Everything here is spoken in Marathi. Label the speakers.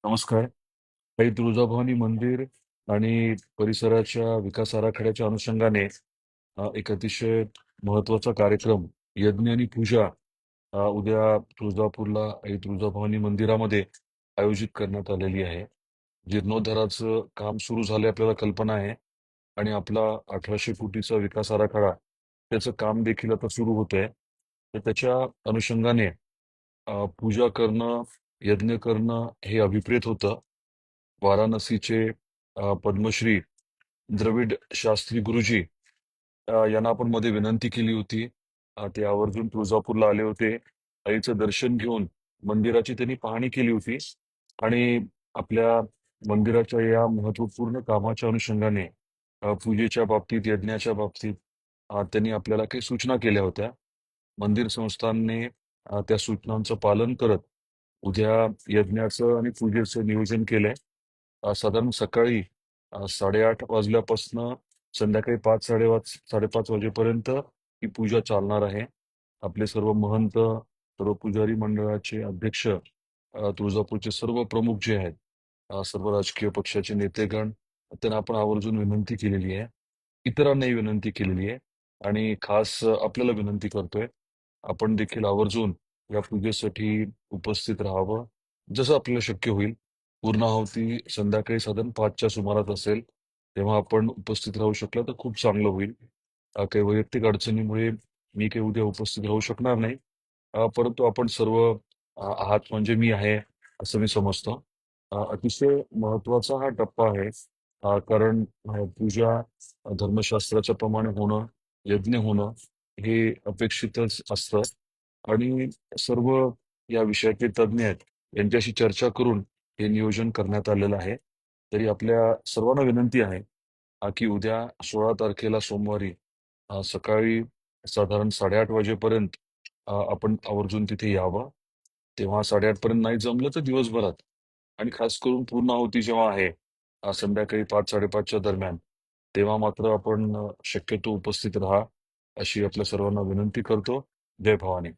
Speaker 1: नमस्कार. काही तुळजाभवानी मंदिर आणि परिसराच्या विकास आराखड्याच्या अनुषंगाने एक अतिशय महत्वाचा कार्यक्रम यज्ञ आणि पूजा उद्या तुळजापूरला आई तुळजाभवानी मंदिरामध्ये आयोजित करण्यात आलेली आहे. जीर्णोद्धाराचं काम सुरू झाले आपल्याला कल्पना आहे आणि आपला 1800 कोटीचा विकास आराखडा त्याचं काम देखील आता सुरू होत आहे. तर त्याच्या अनुषंगाने पूजा करणं, यज्ञ करणं हे अभिप्रेत होतं. वाराणसीचे पद्मश्री द्रविड शास्त्री गुरुजी यांना आपण मध्ये विनंती केली होती. ते आवर्जून तुळजापूरला आले होते. आईचं दर्शन घेऊन मंदिराची त्यांनी पाहणी केली होती आणि आपल्या मंदिराच्या या महत्वपूर्ण कामाच्या अनुषंगाने पूजेच्या बाबतीत, यज्ञाच्या बाबतीत त्यांनी आपल्याला काही सूचना केल्या होत्या. मंदिर संस्थानने त्या सूचनांचं पालन करत उद्या यज्ञाचं आणि पूजेचं नियोजन केलंय. साधारण सकाळी 8:30 वाजल्यापासनं संध्याकाळी 5-5:30 वाजेपर्यंत ही पूजा चालणार आहे. आपले सर्व महंत, सर्व पुजारी मंडळाचे अध्यक्ष, तुळजापूरचे सर्व प्रमुख जे आहेत, सर्व राजकीय पक्षाचे नेतेगण, त्यांना आपण आवर्जून विनंती केलेली आहे. इतरांनाही विनंती केलेली आहे आणि खास आपल्याला विनंती करतोय, आपण देखील आवर्जून या पूजेसाठी उपस्थित राहावं. जसं आपल्याला शक्य होईल. पूर्णाहुती संध्याकाळी साधारण 5च्या सुमारास असेल, तेव्हा आपण उपस्थित राहू शकला तर खूप चांगलं होईल. काही वैयक्तिक अडचणीमुळे मी काही उद्या उपस्थित राहू शकणार नाही. परंतु आपण सर्व आहात म्हणजे मी आहे, असं मी समजतो. अतिशय महत्त्वाचा हा टप्पा आहे. कारण पूजा धर्मशास्त्राच्या प्रमाणे होणं, यज्ञ होणं हे अपेक्षितच असतं आणि सर्व या विषयाचे तज्ञ आहेत, यांच्याशी चर्चा करून हे नियोजन करण्यात आलेलं आहे. तरी आपल्या सर्वांना विनंती आहे की उद्या 16 तारखेला सोमवारी सकाळी साधारण 8:30 वाजेपर्यंत आपण आवर्जून तिथे यावं. तेव्हा 8:30 पर्यंत नाही जमलं तर दिवसभरात आणि खास करून पूर्णाहुती जेव्हा आहे संध्याकाळी 5-5:30च्या दरम्यान, तेव्हा मात्र आपण शक्यतो उपस्थित राहा, अशी आपल्या सर्वांना विनंती करतो. जय भवानी.